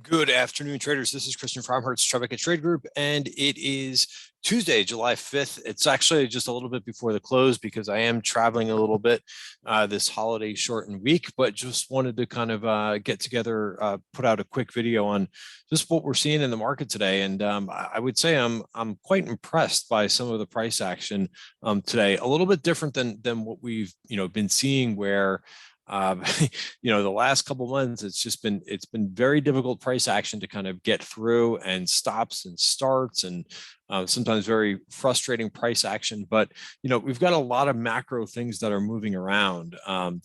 Good afternoon, traders. This is Christian from Hertz Tribeca Trade Group, and it is Tuesday, July 5th. It's actually just a little bit before the close because I am traveling a little bit this holiday shortened week, but just wanted to kind of get together, put out a quick video on just what we're seeing in the market today. And I would say I'm quite impressed by some of the price action today. A little bit different than what we've been seeing where the last couple of months it's been very difficult price action to kind of get through, and stops and starts, and sometimes very frustrating price action. But we've got a lot of macro things that are moving around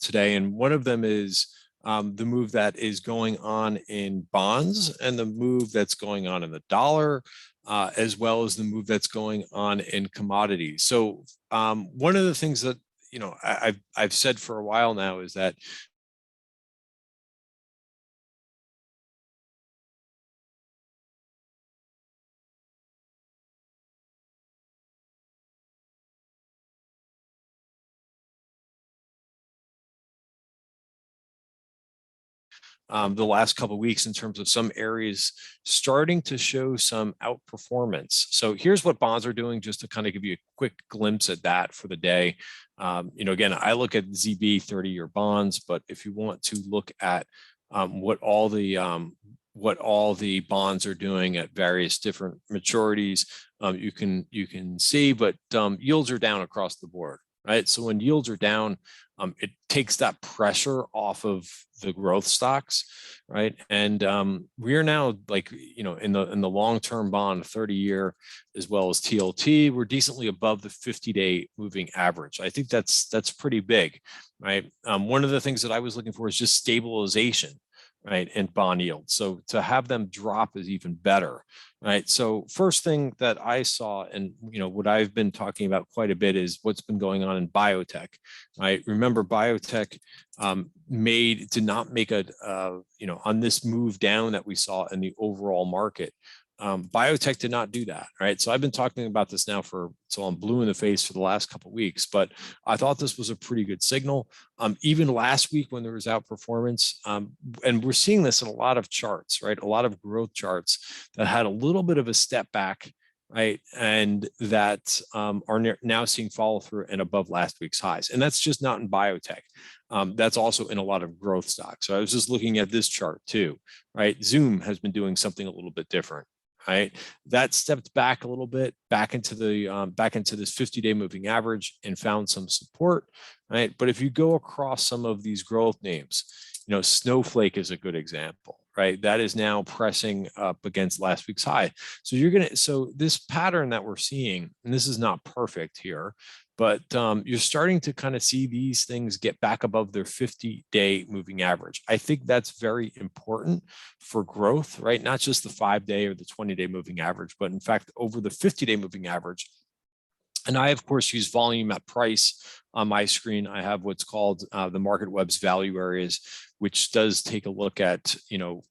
today, and one of them is the move that is going on in bonds and the move that's going on in the dollar, as well as the move that's going on in commodities. So one of the things that I've said for a while now is that the last couple of weeks in terms of some areas starting to show some outperformance. So here's what bonds are doing, just to kind of give you a quick glimpse at that for the day. Again, I look at ZB 30-year bonds, but if you want to look at what all the bonds are doing at various different maturities, you can see, but yields are down across the board, right? So when yields are down, it takes that pressure off of the growth stocks, right? And we are now, like, in the long-term bond, 30-year, as well as TLT, we're decently above the 50-day moving average. I think that's pretty big, right? One of the things that I was looking for is just stabilization, right, and bond yield. So to have them drop is even better, right? So first thing that I saw, and what I've been talking about quite a bit, is what's been going on in biotech, right? Remember, biotech did not make on this move down that we saw in the overall market. Biotech did not do that, right? So I've been talking about this now so I'm blue in the face for the last couple of weeks, but I thought this was a pretty good signal. Even last week when there was outperformance, and we're seeing this in a lot of charts, right? A lot of growth charts that had a little bit of a step back, right? And that are now seeing follow through and above last week's highs. And that's just not in biotech. That's also in a lot of growth stocks. So I was just looking at this chart too, right? Zoom has been doing something a little bit different, right? That stepped back a little bit, back into this 50-day moving average, and found some support, right? But if you go across some of these growth names, Snowflake is a good example, right? That is now pressing up against last week's high. So this pattern that we're seeing, and this is not perfect here, but you're starting to kind of see these things get back above their 50-day moving average. I think that's very important for growth, right? Not just the 5-day or the 20-day moving average, but in fact, over the 50-day moving average. And I, of course, use volume at price on my screen. I have what's called the Market Web's value areas, which does take a look at,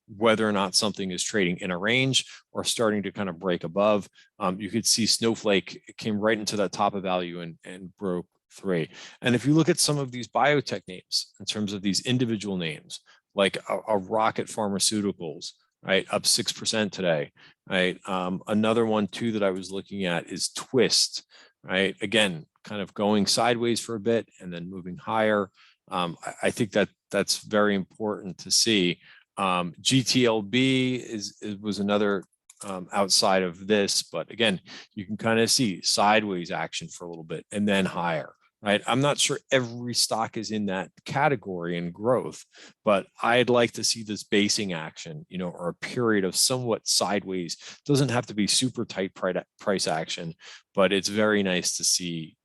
whether or not something is trading in a range or starting to kind of break above. You could see Snowflake came right into that top of value and broke 3. And if you look at some of these biotech names in terms of these individual names, like a Rocket Pharmaceuticals, right, up 6% today, right? Another one too that I was looking at is Twist, right? Again, kind of going sideways for a bit and then moving higher. I think that's very important to see. GTLB was another outside of this, but again, you can kind of see sideways action for a little bit and then higher, right? I'm not sure every stock is in that category in growth, but I'd like to see this basing action, or a period of somewhat sideways. Doesn't have to be super tight price action, but it's very nice to see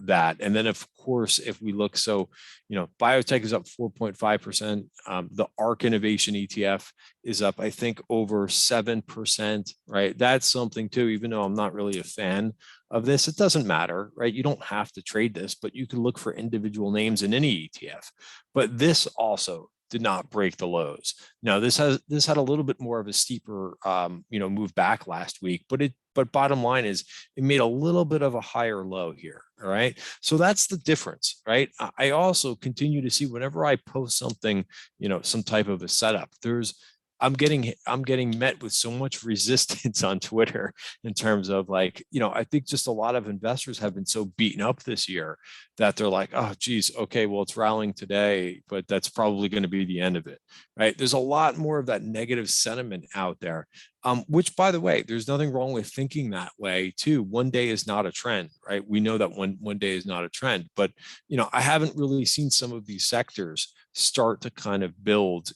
that. And then, of course, if we look, biotech is up 4.5%. The ARK Innovation ETF is up, I think, over 7%, right? That's something too, even though I'm not really a fan of this. It doesn't matter, right? You don't have to trade this, but you can look for individual names in any ETF. But this also did not break the lows. Now, this had a little bit more of a steeper, move back last week, but bottom line is it made a little bit of a higher low here. All right. So that's the difference, right? I also continue to see whenever I post something, some type of a setup, there's I'm getting met with so much resistance on Twitter in terms of like, I think just a lot of investors have been so beaten up this year that they're like, oh geez, okay, well, it's rallying today, but that's probably going to be the end of it, right? There's a lot more of that negative sentiment out there, which, by the way, there's nothing wrong with thinking that way too. One day is not a trend, right? We know that one day is not a trend, but I haven't really seen some of these sectors start to kind of build,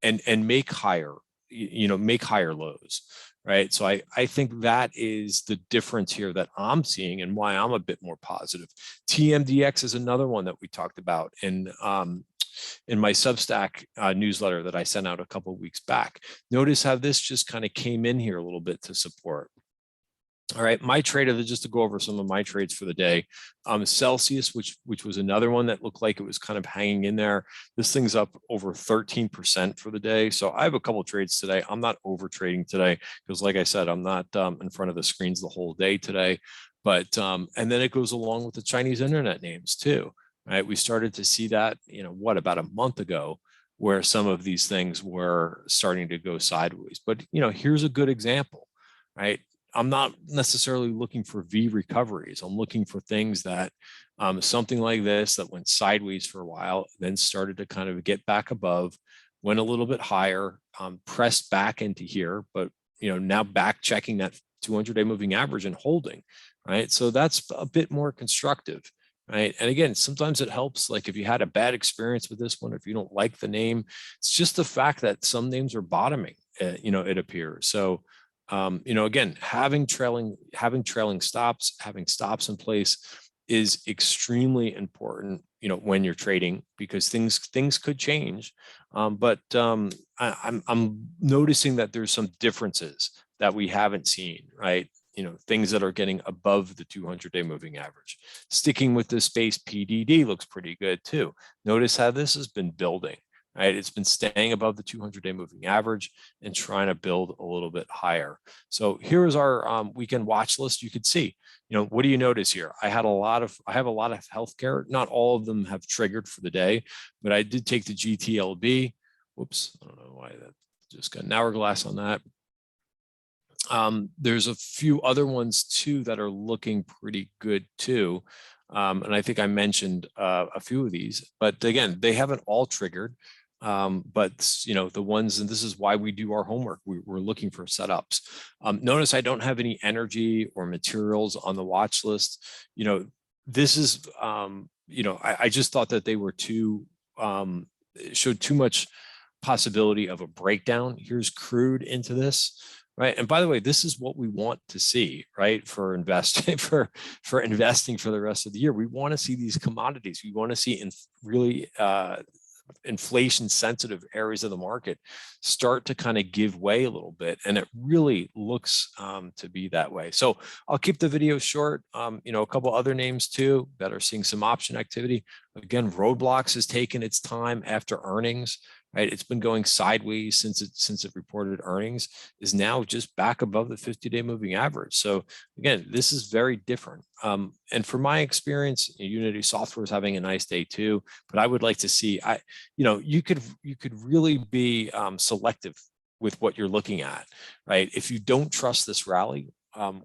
and make higher, make higher lows, right? So I think that is the difference here that I'm seeing and why I'm a bit more positive. TMDX is another one that we talked about in my Substack newsletter that I sent out a couple of weeks back. Notice how this just kind of came in here a little bit to support. All right, my trade, just to go over some of my trades for the day, Celsius, which was another one that looked like it was kind of hanging in there. This thing's up over 13% for the day. So I have a couple of trades today. I'm not over trading today because, like I said, I'm not in front of the screens the whole day today. But and then it goes along with the Chinese internet names too, right? We started to see that, about a month ago, where some of these things were starting to go sideways. But here's a good example, right? I'm not necessarily looking for V recoveries. I'm looking for things that something like this that went sideways for a while, then started to kind of get back above, went a little bit higher, pressed back into here, but now back checking that 200-day moving average and holding, right? So that's a bit more constructive, right? And again, sometimes it helps, like if you had a bad experience with this one, if you don't like the name, it's just the fact that some names are bottoming, it appears. So again, having trailing stops, having stops in place is extremely important, when you're trading, because things could change. But I'm noticing that there's some differences that we haven't seen, right? Things that are getting above the 200-day moving average. Sticking with this space, PDD looks pretty good too. Notice how this has been building. Right, it's been staying above the 200-day moving average and trying to build a little bit higher. So here is our weekend watch list. You could see, what do you notice here? I have a lot of healthcare. Not all of them have triggered for the day, but I did take the GTLB. Whoops, I don't know why that just got an hourglass on that. There's a few other ones too that are looking pretty good too. And I think I mentioned a few of these, but again, they haven't all triggered. But the ones, and this is why we do our homework, we're looking for setups. Notice I don't have any energy or materials on the watch list. This is I just thought that they were showed too much possibility of a breakdown. Here's crude into this, right? And by the way, this is what we want to see, right? For investing, for investing for the rest of the year. We want to see these commodities. We want to see really inflation sensitive areas of the market start to kind of give way a little bit, and it really looks to be that way. So I'll keep the video short. A couple other names too that are seeing some option activity. Again, Roadblocks has taken its time after earnings, right? It's been going sideways since it reported earnings, is now just back above the 50-day moving average. So again, this is very different. And from my experience, Unity Software is having a nice day too, but I would like to see, you could really be selective with what you're looking at, right? If you don't trust this rally,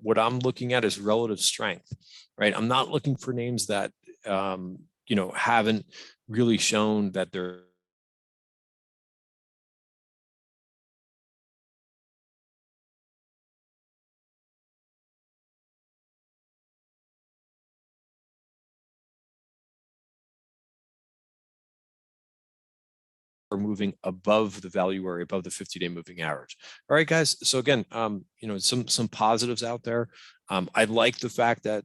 what I'm looking at is relative strength, right? I'm not looking for names that, haven't really shown that they're moving above the value area, above the 50-day moving average. All right, guys. So again, some positives out there. I like the fact that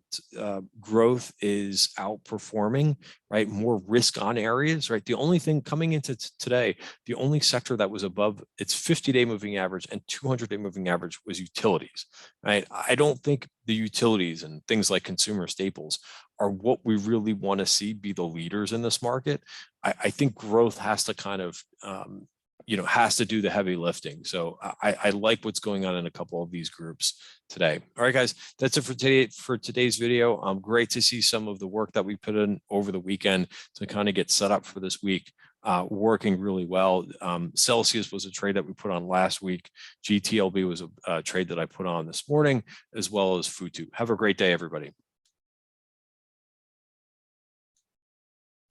growth is outperforming, right? More risk on areas, right? The only thing coming into today, the only sector that was above its 50-day moving average and 200-day moving average was utilities, right? I don't think the utilities and things like consumer staples are what we really want to see be the leaders in this market. I think growth has to kind of, has to do the heavy lifting. So I like what's going on in a couple of these groups today. All right, guys, that's it for today's video. Great to see some of the work that we put in over the weekend to kind of get set up for this week. working really well. Celsius was a trade that we put on last week. GTLB was a trade that I put on this morning, as well as Futu. Have a great day, everybody.